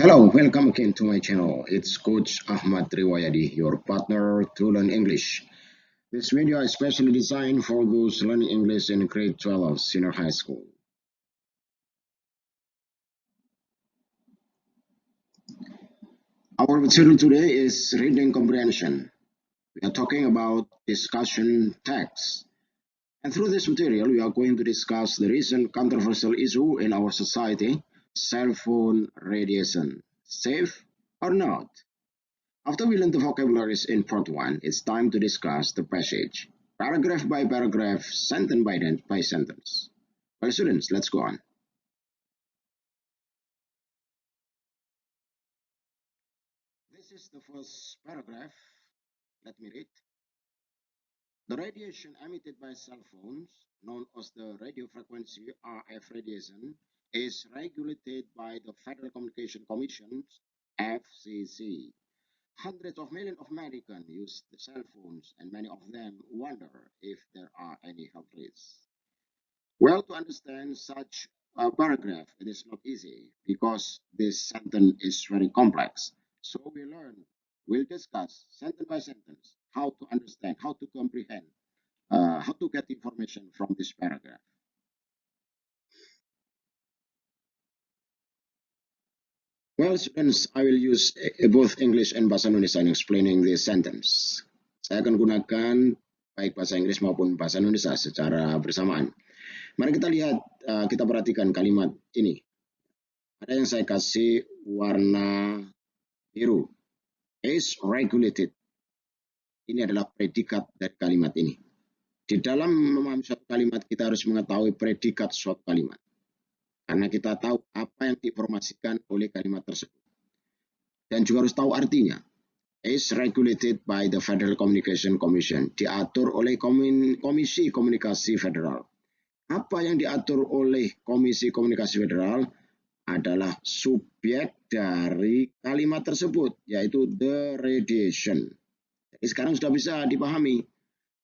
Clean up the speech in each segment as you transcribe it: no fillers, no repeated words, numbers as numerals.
Hello, welcome again to my channel. It's Coach Ahmad Riwayadi, your partner to learn English. This video is specially designed for those learning English in grade 12 senior high school. Our material today is reading comprehension. We are talking about discussion text. And through this material, we are going to discuss the recent controversial issue in our society, cell phone radiation. Safe or not? After we learn the vocabularies in part 1, it's time to discuss the passage, paragraph by paragraph, sentence by sentence. Well, students, let's go on. This is the first paragraph. Let me read. The radiation emitted by cell phones, known as the radio frequency RF radiation, is regulated by the Federal Communication Commission, FCC. Hundreds of millions of Americans use the cell phones, and many of them wonder if there are any health risks. Well, to understand such a paragraph, it is not easy because this sentence is very complex. So we'll discuss sentence by sentence how to understand, how to comprehend, how to get information from this paragraph. Well, students, I will use both English and Bahasa Indonesia in explaining this sentence. Saya akan gunakan baik bahasa Inggris maupun bahasa Indonesia secara bersamaan. Mari kita lihat, kita perhatikan kalimat ini. Ada yang saya kasih warna biru. Is regulated. Ini adalah predikat dari kalimat ini. Di dalam memahami suatu kalimat, kita harus mengetahui predikat suatu kalimat. Karena kita tahu apa yang diinformasikan oleh kalimat tersebut. Dan juga harus tahu artinya. Is regulated by the Federal Communication Commission. Diatur oleh Komisi Komunikasi Federal. Apa yang diatur oleh Komisi Komunikasi Federal adalah subjek dari kalimat tersebut, yaitu the radiation. Jadi sekarang sudah bisa dipahami.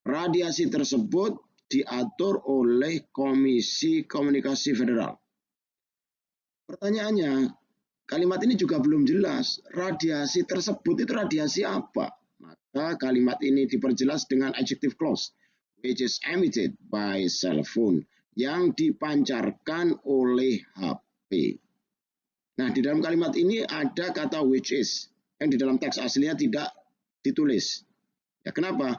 Radiasi tersebut diatur oleh Komisi Komunikasi Federal. Pertanyaannya, kalimat ini juga belum jelas. Radiasi tersebut itu radiasi apa? Maka kalimat ini diperjelas dengan adjective clause, which is emitted by cell phone, yang dipancarkan oleh HP. Nah, di dalam kalimat ini ada kata which is, yang di dalam teks aslinya tidak ditulis. Ya, kenapa?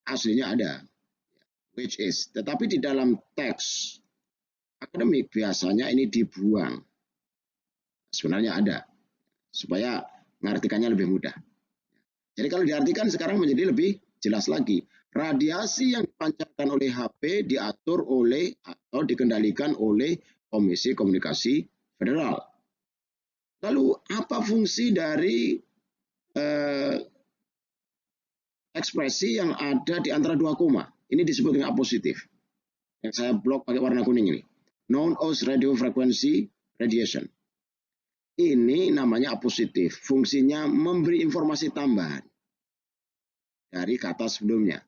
Aslinya ada, which is. Tetapi di dalam teks akademik biasanya ini dibuang. Sebenarnya ada, supaya mengartikannya lebih mudah. Jadi kalau diartikan sekarang menjadi lebih jelas lagi. Radiasi yang dipancarkan oleh HP diatur oleh atau dikendalikan oleh Komisi Komunikasi Federal. Lalu apa fungsi dari ekspresi yang ada di antara dua koma? Ini disebut dengan apositif. Yang saya blok pakai warna kuning ini. Known as radio frequency radiation. Ini namanya apositif. Fungsinya memberi informasi tambahan dari kata sebelumnya.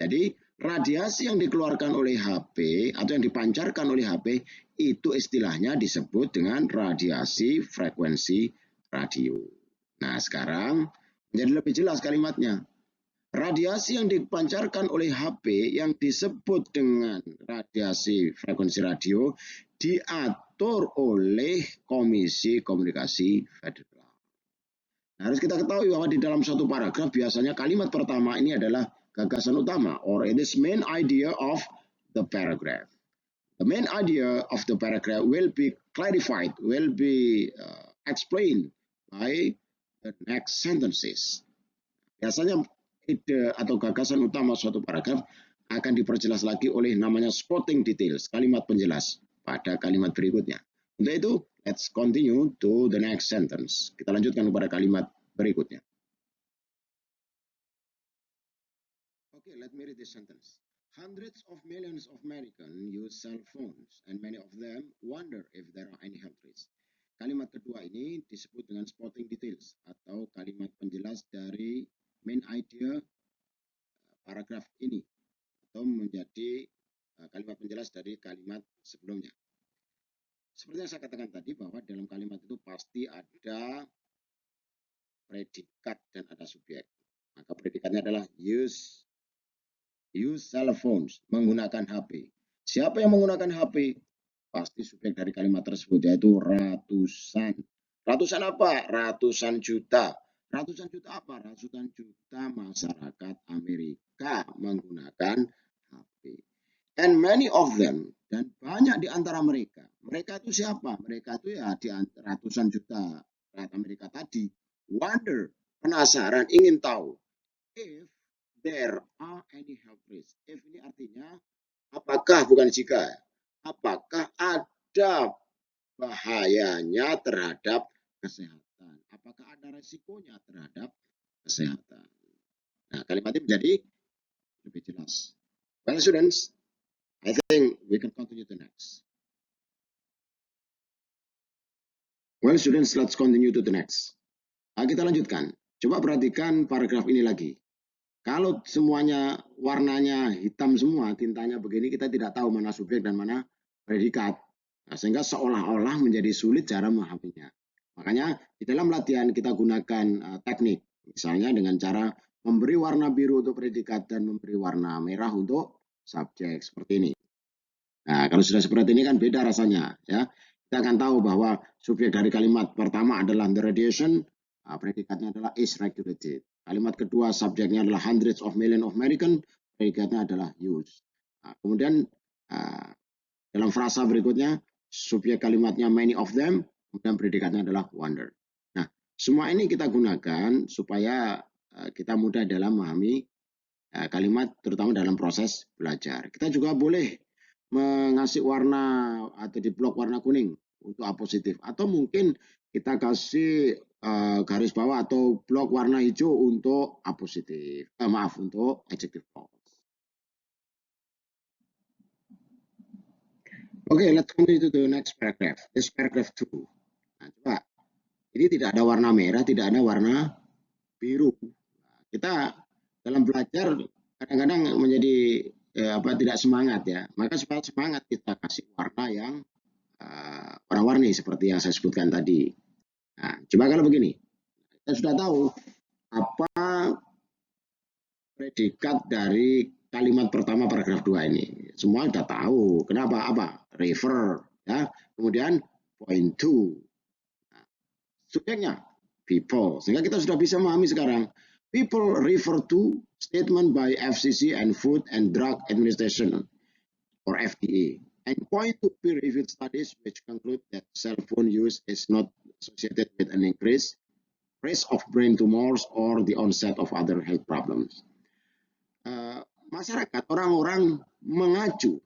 Jadi radiasi yang dikeluarkan oleh HP atau yang dipancarkan oleh HP itu istilahnya disebut dengan radiasi frekuensi radio. Nah, sekarang menjadi lebih jelas kalimatnya. Radiasi yang dipancarkan oleh HP yang disebut dengan radiasi frekuensi radio diatur oleh Komisi Komunikasi Federal. Nah, harus kita ketahui bahwa di dalam suatu paragraf biasanya kalimat pertama ini adalah gagasan utama, or it is main idea of the paragraph. The main idea of the paragraph will be clarified, will be explained by the next sentences. Biasanya ide atau gagasan utama suatu paragraf akan diperjelas lagi oleh namanya spotting details, kalimat penjelas pada kalimat berikutnya. Untuk itu, let's continue to the next sentence. Kita lanjutkan kepada kalimat berikutnya. Okay, let me read this sentence. Hundreds of millions of Americans use cell phones, and many of them wonder if there are any health risks. Kalimat kedua ini disebut dengan spotting details atau kalimat penjelas dari main idea paragraf ini atau menjadi kalimat penjelas dari kalimat sebelumnya. seperti yang saya katakan tadi bahwa dalam kalimat itu pasti ada predikat dan ada subjek. Maka predikatnya adalah use cell phones, menggunakan HP. Siapa yang menggunakan HP? Pasti subjek dari kalimat tersebut, yaitu ratusan. Ratusan apa? Ratusan juta. Ratusan juta apa? Ratusan juta masyarakat Amerika menggunakan HP. And many of them, dan banyak di antara mereka. Mereka itu siapa? Mereka itu ya di ratusan juta rakyat Amerika tadi. Wonder, penasaran, ingin tahu. If there are any health risks. If ini artinya apakah, bukan jika, apakah ada bahayanya terhadap kesehatan? Apakah ada resikonya terhadap kesehatan? Nah, kalimat ini menjadi lebih jelas. Well, students, I think we can continue to next. Well, students, let's continue to the next. Nah, kita lanjutkan. Coba perhatikan paragraf ini lagi. Kalau semuanya warnanya hitam semua, tintanya begini, kita tidak tahu mana subjek dan mana predikat. Nah, sehingga seolah-olah menjadi sulit cara memahaminya. Makanya di dalam latihan kita gunakan teknik. Misalnya dengan cara memberi warna biru untuk predikat dan memberi warna merah untuk subjek. Seperti ini. Nah, kalau sudah seperti ini kan beda rasanya. Ya. Kita akan tahu bahwa subjek dari kalimat pertama adalah the radiation, predikatnya adalah is regulated. Kalimat kedua subjeknya adalah hundreds of million of American, predikatnya adalah use. Nah, kemudian dalam frasa berikutnya subjek kalimatnya many of them, kemudian predikatnya adalah wonder. Nah, semua ini kita gunakan supaya kita mudah dalam memahami kalimat, terutama dalam proses belajar. Kita juga boleh mengasih warna atau di blok warna kuning untuk A positif, atau mungkin kita kasih garis bawah atau blok warna hijau untuk A positif, maaf, untuk adjective clause. Oke, let's continue to the next paragraph. This paragraph 2. Nah, coba. Ini tidak ada warna merah, tidak ada warna biru. Kita dalam belajar kadang-kadang menjadi tidak semangat ya. Maka supaya semangat kita kasih warna yang warna-warni seperti yang saya sebutkan tadi. Nah, coba kalau begini, kita sudah tahu apa predikat dari kalimat pertama paragraf 2 ini. Semua sudah tahu. Kenapa? Apa? Refer. Ya. Kemudian point to. Nah, subjeknya people. Sehingga kita sudah bisa memahami sekarang. People refer to statement by FCC and Food and Drug Administration or FDA and point to peer-reviewed studies which conclude that cell phone use is not associated with an increased risk of brain tumors or the onset of other health problems. Masyarakat, orang-orang mengacu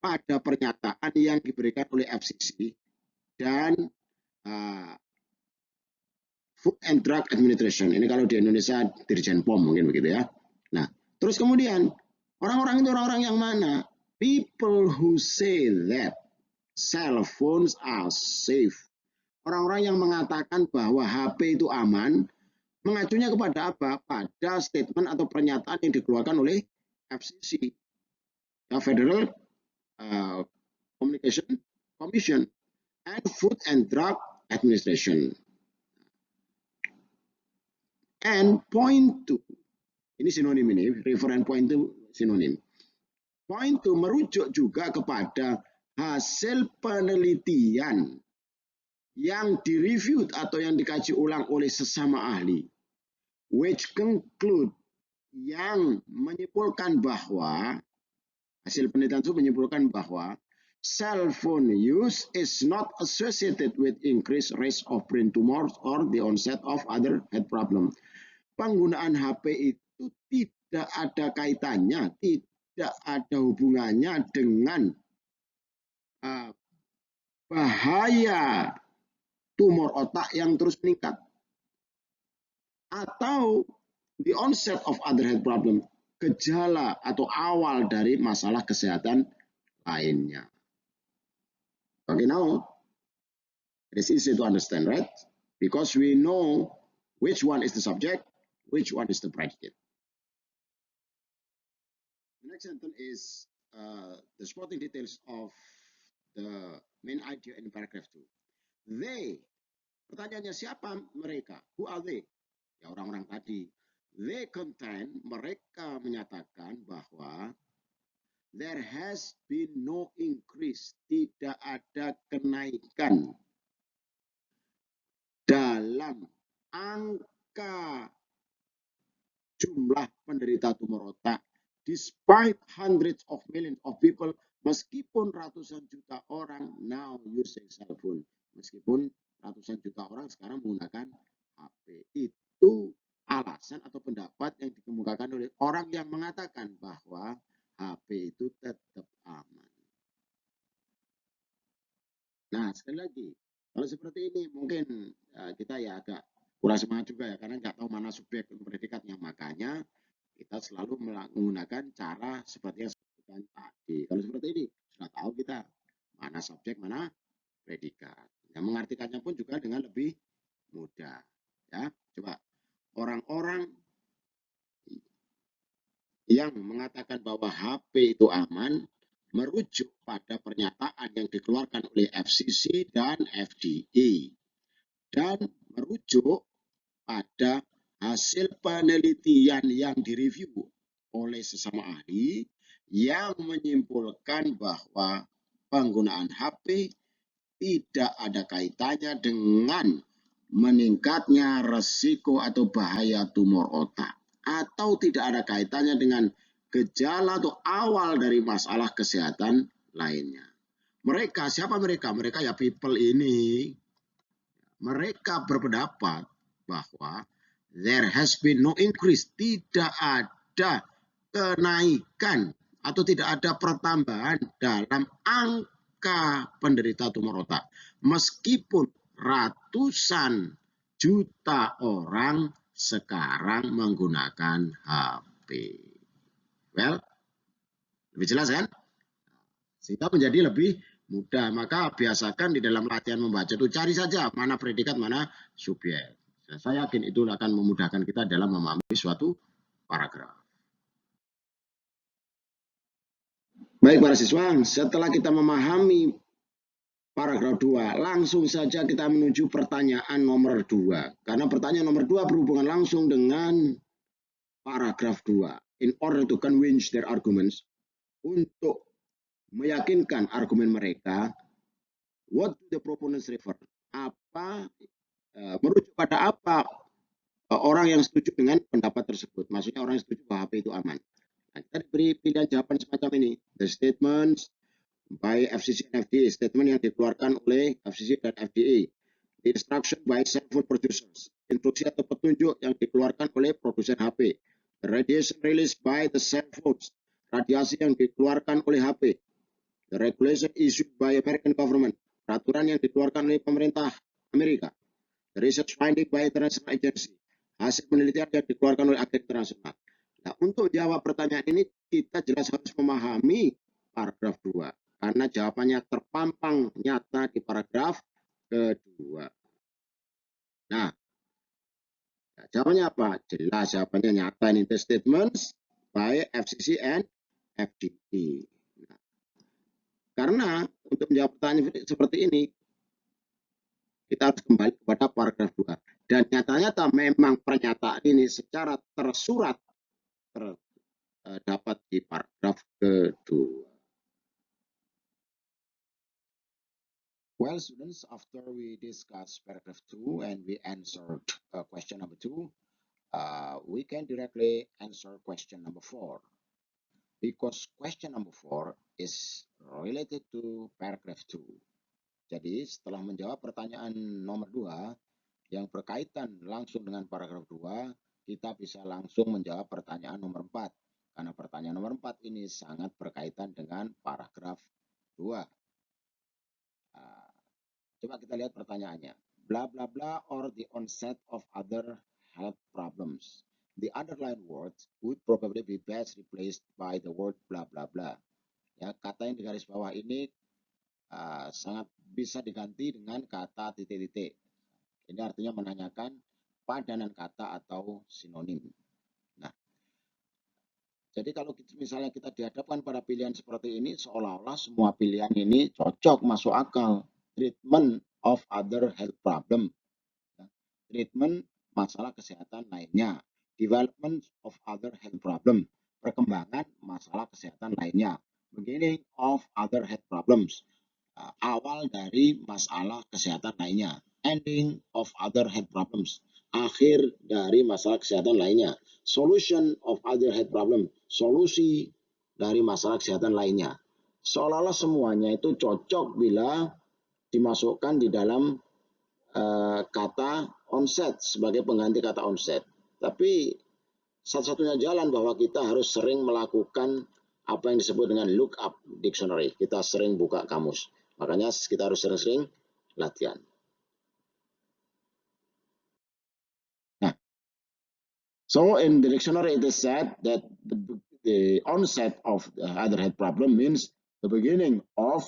pada pernyataan yang diberikan oleh FCC dan Food and Drug Administration. Ini kalau di Indonesia Dirjen POM mungkin begitu ya. Nah, terus kemudian orang-orang itu orang-orang yang mana? People who say that cell phones are safe. Orang-orang yang mengatakan bahwa HP itu aman, mengacunya kepada apa? Pada statement atau pernyataan yang dikeluarkan oleh FCC, Federal Communication Commission, and Food and Drug Administration. And point to, ini sinonim ini, refer and point to sinonim. Point to merujuk juga kepada hasil penelitian yang direview atau yang dikaji ulang oleh sesama ahli, which conclude, yang menyimpulkan bahwa hasil penelitian itu menyimpulkan bahwa cell phone use is not associated with increased risk of brain tumors or the onset of other health problems. Penggunaan HP itu tidak ada kaitannya, tidak ada hubungannya dengan bahaya tumor otak yang terus meningkat atau the onset of other health problem, gejala atau awal dari masalah kesehatan lainnya. Okay, now it's easy to understand, right? Because we know which one is the subject, which one is the predicate. The next sentence is the supporting details of the main idea in paragraph 2. They, pertanyaannya siapa mereka? Who are they? Ya orang-orang tadi. They contain, mereka menyatakan bahwa there has been no increase, tidak ada kenaikan dalam angka jumlah penderita tumor otak despite hundreds of millions of people, meskipun ratusan juta orang now using cell phone, meskipun ratusan juta orang sekarang menggunakan HP. Itu alasan atau pendapat yang dikemukakan oleh orang yang mengatakan bahwa HP itu tetap aman. Nah, sekali lagi, kalau seperti ini mungkin kita ya agak kurang semangat juga ya, karena nggak tahu mana subjek dan predikatnya. Makanya kita selalu menggunakan cara seperti yang saya sebutkan tadi. Kalau seperti ini, sudah tahu kita mana subjek, mana predikat. Yang mengartikannya pun juga dengan lebih mudah. Ya, coba orang-orang yang mengatakan bahwa HP itu aman merujuk pada pernyataan yang dikeluarkan oleh FCC dan FDA dan merujuk pada hasil penelitian yang direview oleh sesama ahli yang menyimpulkan bahwa penggunaan HP tidak ada kaitannya dengan meningkatnya resiko atau bahaya tumor otak, atau tidak ada kaitannya dengan gejala atau awal dari masalah kesehatan lainnya. Mereka, siapa mereka? Mereka ya people ini. Mereka berpendapat bahwa there has been no increase, tidak ada kenaikan atau tidak ada pertambahan dalam angka penderita tumor otak. Meskipun ratusan juta orang sekarang menggunakan HP. Well, lebih jelas kan? Sehingga menjadi lebih mudah. Maka biasakan di dalam latihan membaca itu cari saja mana predikat, mana subjek. Saya yakin itu akan memudahkan kita dalam memahami suatu paragraf. Baik para siswa, setelah kita memahami paragraf 2, langsung saja kita menuju pertanyaan nomor 2. Karena pertanyaan nomor 2 berhubungan langsung dengan paragraf 2. In order to convince their arguments, untuk meyakinkan argumen mereka, what do the proponents refer? Apa merujuk pada apa orang yang setuju dengan pendapat tersebut? Maksudnya orang yang setuju bahwa HP itu aman. Nah, kita diberi pilihan jawaban semacam ini. The statements by FCC and FDA, statement yang dikeluarkan oleh FCC dan FDA. The instruction by cell phone producers, instruksi atau petunjuk yang dikeluarkan oleh produsen HP. The radiation released by the cell phones, radiasi yang dikeluarkan oleh HP. The regulation issued by American government, peraturan yang dikeluarkan oleh pemerintah Amerika. The research finding by international agency, hasil penelitian yang dikeluarkan oleh agen internasional. Nah, untuk jawab pertanyaan ini kita jelas harus memahami paragraf 2 karena jawabannya terpampang nyata di paragraf kedua. Nah, jawabannya apa? Jelas jawabannya nyata in the statements by FCC and FDA. Nah, karena untuk menjawab pertanyaan seperti ini kita harus kembali kepada paragraf 2. Dan nyata-nyata memang pernyataan ini secara tersurat terdapat di paragraf kedua. Well, students, after we discuss paragraph 2 and we answered question number 2, we can directly answer question number 4. Because question number 4 is related to paragraph 2. Jadi setelah menjawab pertanyaan nomor 2 yang berkaitan langsung dengan paragraf 2, kita bisa langsung menjawab pertanyaan nomor 4. Karena pertanyaan nomor 4 ini sangat berkaitan dengan paragraf 2. Coba kita lihat pertanyaannya. Bla bla bla or the onset of other health problems. The underlined words would probably be best replaced by the word bla bla bla. Ya, kata yang di garis bawah ini sangat bisa diganti dengan kata titik-titik. Ini artinya menanyakan padanan kata atau sinonim. Nah, Jadi kalau misalnya kita dihadapkan pada pilihan seperti ini, seolah-olah semua pilihan ini cocok, masuk akal. Treatment of other health problem, treatment masalah kesehatan lainnya, development of other health problem, perkembangan masalah kesehatan lainnya, beginning of other health problems, awal dari masalah kesehatan lainnya, ending of other health problems, akhir dari masalah kesehatan lainnya, solution of other health problem, solusi dari masalah kesehatan lainnya. Seolah-olah semuanya itu cocok bila dimasukkan di dalam kata onset sebagai pengganti kata onset. Tapi satu-satunya jalan bahwa kita harus sering melakukan apa yang disebut dengan look up dictionary. Kita sering buka kamus. Makanya kita harus sering-sering latihan. Nah, so in the dictionary it is said that the onset of the other health problem means the beginning of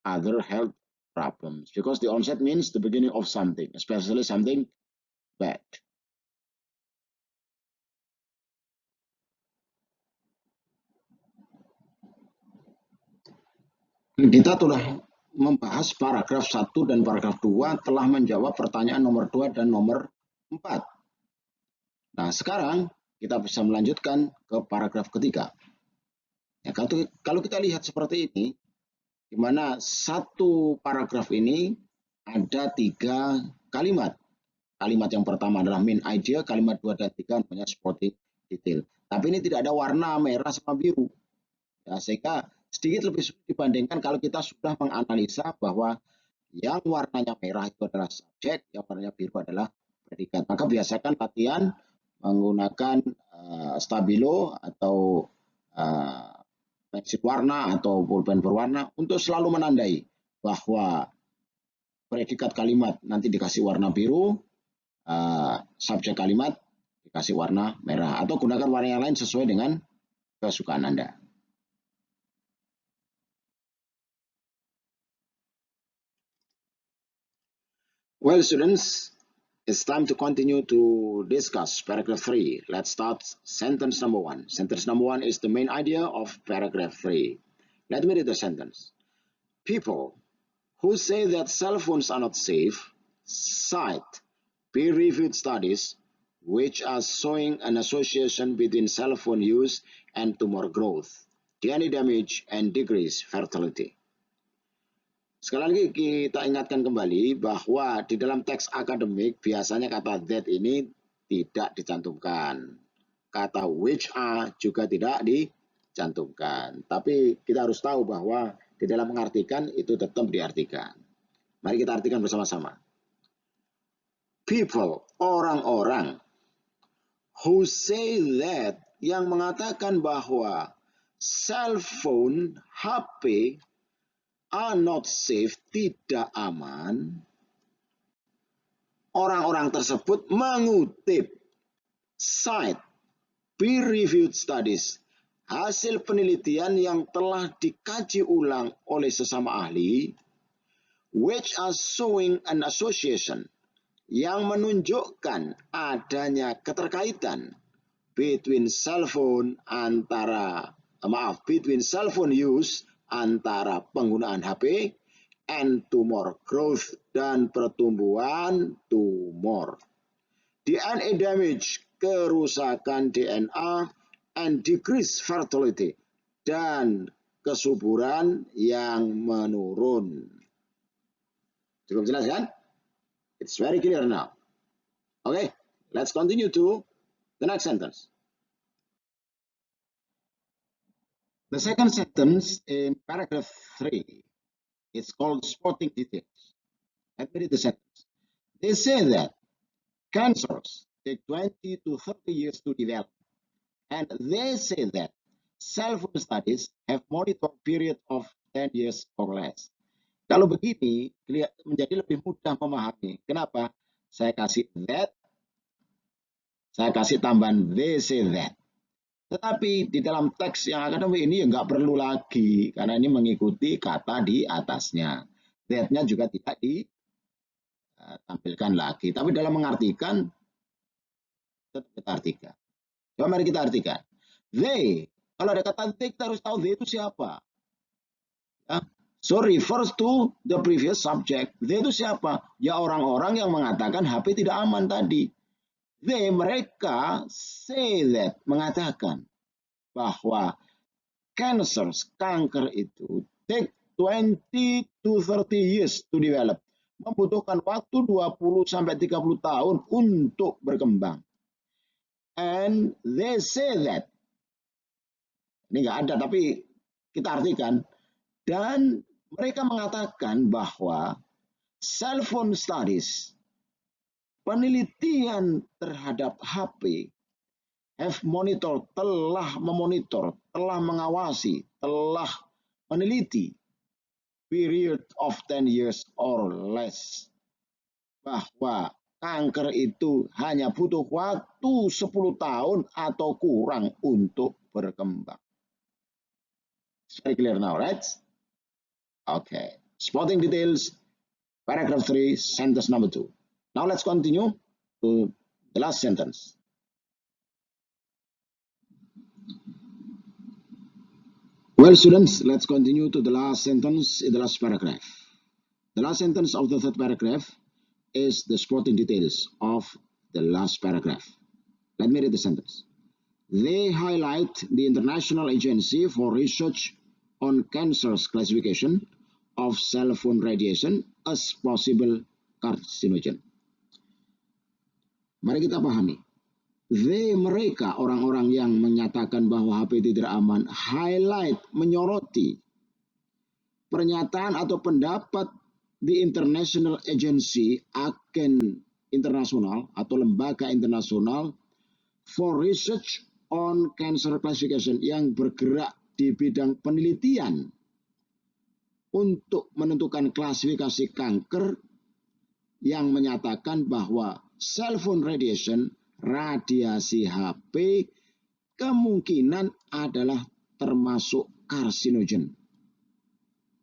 other health problems, because the onset means the beginning of something, especially something bad. Kita telah membahas paragraf 1 dan paragraf 2, telah menjawab pertanyaan nomor 2 dan nomor 4. Nah, sekarang kita bisa melanjutkan ke paragraf ketiga. Ya, kalau kita lihat seperti ini, di mana satu paragraf ini ada 3 kalimat. Kalimat yang pertama adalah main idea, kalimat 2 dan 3 namanya supporting detail. Tapi ini tidak ada warna merah sama biru. Ya, sehingga sedikit lebih sulit dibandingkan kalau kita sudah menganalisa bahwa yang warnanya merah itu adalah subjek, yang warnanya biru adalah predikat. Maka biasakan latihan menggunakan stabilo atau pensil warna atau pulpen berwarna untuk selalu menandai bahwa predikat kalimat nanti dikasih warna biru, subjek kalimat dikasih warna merah, atau gunakan warna yang lain sesuai dengan kesukaan Anda. Well, students, it's time to continue to discuss paragraph 3. Let's start sentence number 1. Sentence number 1 is the main idea of paragraph 3. Let me read the sentence. People who say that cell phones are not safe cite peer-reviewed studies which are showing an association between cell phone use and tumor growth, DNA damage, and decreased fertility. Sekali lagi kita ingatkan kembali bahwa di dalam teks akademik biasanya kata that ini tidak dicantumkan. Kata which are juga tidak dicantumkan. Tapi kita harus tahu bahwa di dalam mengartikan itu tetap diartikan. Mari kita artikan bersama-sama. People, orang-orang, who say that, yang mengatakan bahwa cell phone, HP, are not safe, tidak aman. Orang-orang tersebut mengutip cite peer-reviewed studies, hasil penelitian yang telah dikaji ulang oleh sesama ahli, which are showing an association, yang menunjukkan adanya keterkaitan between cell phone use antara penggunaan HP and tumor growth dan pertumbuhan tumor. DNA damage, kerusakan DNA, and decreased fertility, dan kesuburan yang menurun. Cukup jelas kan? It's very clear now. Okay, let's continue to the next sentence. The second sentence in paragraph 3 is called spotting details. Let me read the sentence. They say that cancers take 20 to 30 years to develop, and they say that cell phone studies have monitored period of 10 years or less. Kalau begini menjadi lebih mudah memahami. Kenapa? Saya kasih that, saya kasih tambahan they say that. Tetapi di dalam teks yang akademik ini ya nggak perlu lagi, karena ini mengikuti kata di atasnya. That-nya juga tidak ditampilkan lagi. Tapi dalam mengartikan, tetap kita artikan. Coba mari kita artikan. They, kalau ada kata they, kita harus tahu they itu siapa. Ya. So refers to the previous subject. They itu siapa? Ya orang-orang yang mengatakan HP tidak aman tadi. They, mereka say that, mengatakan bahwa kanker itu take 20 to 30 years to develop. Membutuhkan waktu 20 sampai 30 tahun untuk berkembang. And they say that, ini nggak ada tapi kita artikan, dan mereka mengatakan bahwa cell phone studies, penelitian terhadap HP, have monitor, telah memonitor, telah mengawasi, telah meneliti period of 10 years or less, bahwa kanker itu hanya butuh waktu 10 tahun atau kurang untuk berkembang. It's very clear now, right? Okay. Spotting details, paragraph 3, sentence number 2. Now let's continue to the last sentence. Well, students, let's continue to the last sentence in the last paragraph. The last sentence of the third paragraph is the spotting details of the last paragraph. Let me read the sentence. They highlight the International Agency for Research on Cancer's classification of cell phone radiation as possible carcinogen. Mari kita pahami. They, mereka, orang-orang yang menyatakan bahwa HP tidak aman, highlight, menyoroti pernyataan atau pendapat di International Agency, agen internasional atau lembaga internasional for Research on Cancer Classification, yang bergerak di bidang penelitian untuk menentukan klasifikasi kanker, yang menyatakan bahwa cell phone radiation, radiasi HP, kemungkinan adalah termasuk karsinogen,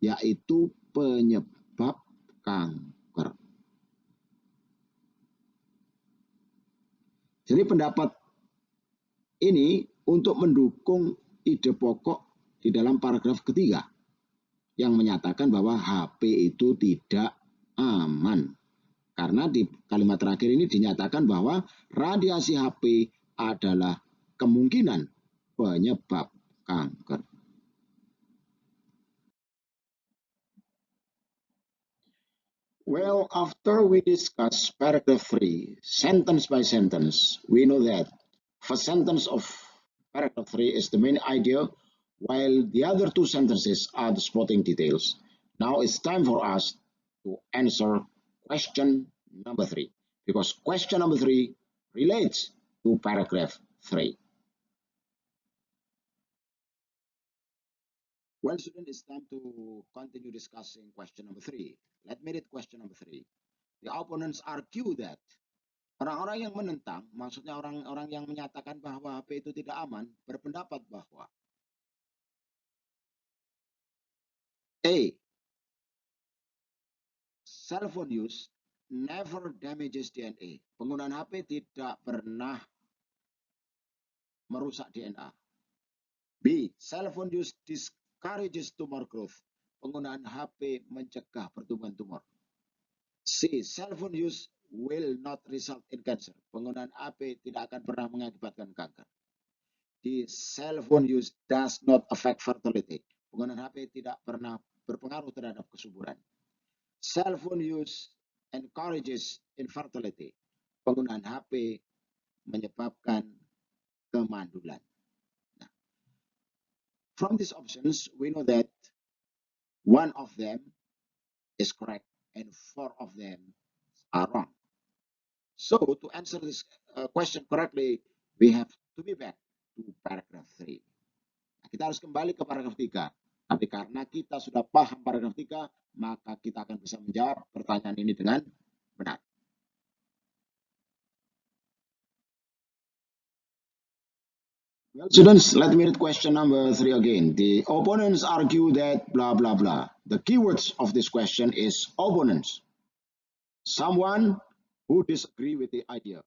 yaitu penyebab kanker. Jadi pendapat ini untuk mendukung ide pokok di dalam paragraf ketiga yang menyatakan bahwa HP itu tidak aman. Karena di kalimat terakhir ini dinyatakan bahwa radiasi HP adalah kemungkinan penyebab kanker. Well, after we discuss paragraph 3, sentence by sentence, we know that first sentence of paragraph 3 is the main idea, while the other two sentences are the spotting details. Now it's time for us to answer question number 3, because question number 3 relates to paragraph 3. Well, student, it's time to continue discussing question number 3. Let me read question number 3. The opponents argue that, orang-orang yang menentang, maksudnya orang-orang yang menyatakan bahwa HP itu tidak aman, berpendapat bahwa A, cell phone use never damages DNA. Penggunaan HP tidak pernah merusak DNA. B, cell phone use discourages tumor growth. Penggunaan HP mencegah pertumbuhan tumor. C, cell phone use will not result in cancer. Penggunaan HP tidak akan pernah mengakibatkan kanker. D, cell phone use does not affect fertility. Penggunaan HP tidak pernah berpengaruh terhadap kesuburan. Cell phone use encourages infertility. Penggunaan HP menyebabkan kemandulan. Nah, from these options, we know that one of them is correct and 4 of them are wrong. So to answer this question correctly, we have to be back to paragraph 3. Nah, kita harus kembali ke paragraf 3. Tapi karena kita sudah paham paragraf 3, maka kita akan bisa menjawab pertanyaan ini dengan benar. Well, students, let me read question number 3 again. The opponents argue that blah, blah, blah. The keywords of this question is opponents. Someone who disagree with the idea.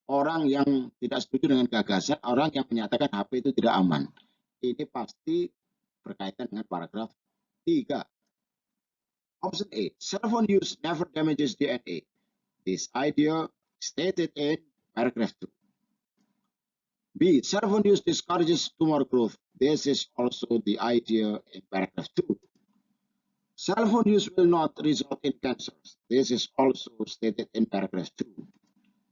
orang yang tidak setuju dengan gagasan, orang yang menyatakan HP itu tidak aman. Ini pasti berkaitan dengan paragraf 3. Option A, cell phone use never damages DNA. This idea stated in paragraph 2. B, cell phone use discourages tumor growth. This is also the idea in paragraph 2. Cell phone use will not result in cancers. This is also stated in paragraph 2.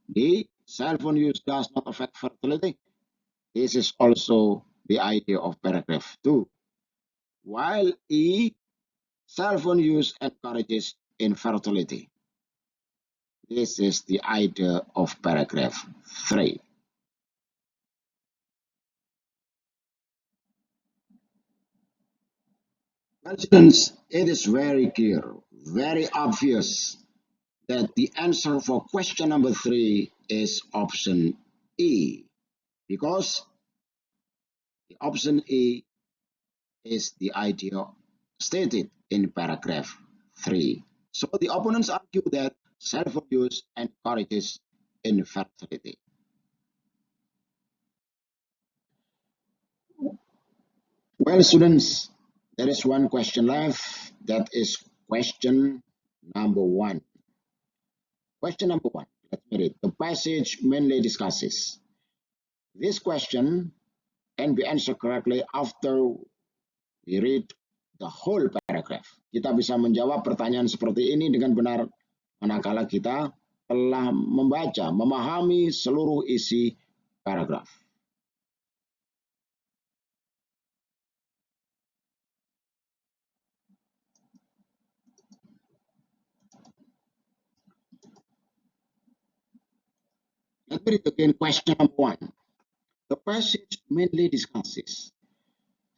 D, cell phone use does not affect fertility. This is also the idea of paragraph 2. While E, cell phone use encourages infertility. This is the idea of paragraph 3. Well, students, it is very clear, very obvious that the answer for question number 3 is option E, because the option E is the idea stated in paragraph 3. So the opponents argue that cell phone use encourages infertility. Well, students, there is one question left. That is question number 1. Question number 1. Let me read. The passage mainly discusses. This question can be answered correctly after we read the whole paragraph. Kita bisa menjawab pertanyaan seperti ini dengan benar manakala kita telah membaca, memahami seluruh isi paragraf. Let me read again question number 1. The passage mainly discusses.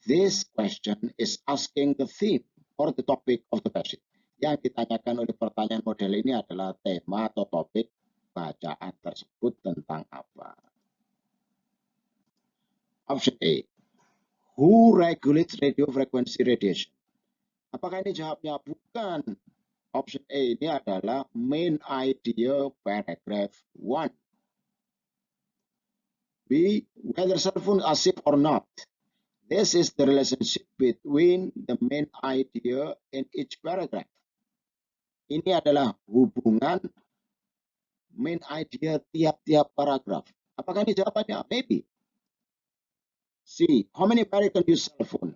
This question is asking the theme or the topic of the passage. Yang ditanyakan oleh pertanyaan model ini adalah tema atau topik bacaan tersebut tentang apa. Option A. Who regulates radio frequency radiation? Apakah ini jawabnya? Bukan. Option A ini adalah main idea paragraph 1. B. Whether cell phones are safe or not. This is the relationship between the main idea in each paragraph. Ini adalah hubungan main idea tiap-tiap paragraf. Apakah ini jawabannya? Maybe. C. How many parents can use cell phone?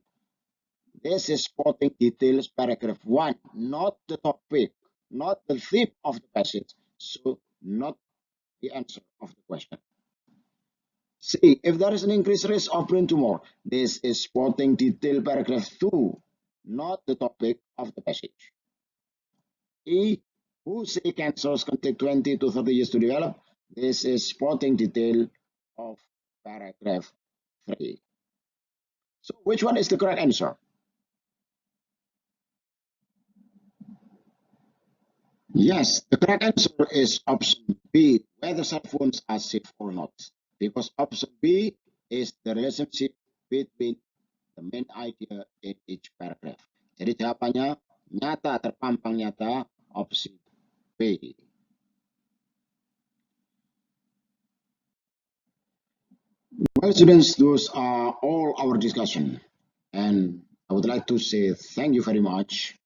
This is spotting details paragraph 1, not the topic, not the theme of the passage. So, not the answer of the question. C. If there is an increased risk of brain tumor, this is spotting detail paragraph 2, not the topic of the passage. E. Who say cancers can take 20 to 30 years to develop? This is spotting detail of paragraph 3. So, which one is the correct answer? Yes, the correct answer is option B, whether cell phones are safe or not. Because option B is the relationship between the main idea in each paragraph. Jadi jawabannya nyata, terpampang nyata, opsi B. Well, students, those are all our discussion. And I would like to say thank you very much.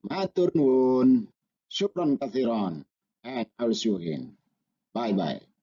Matur nuwun, syukran kathiran, and I'll see you again. Bye-bye.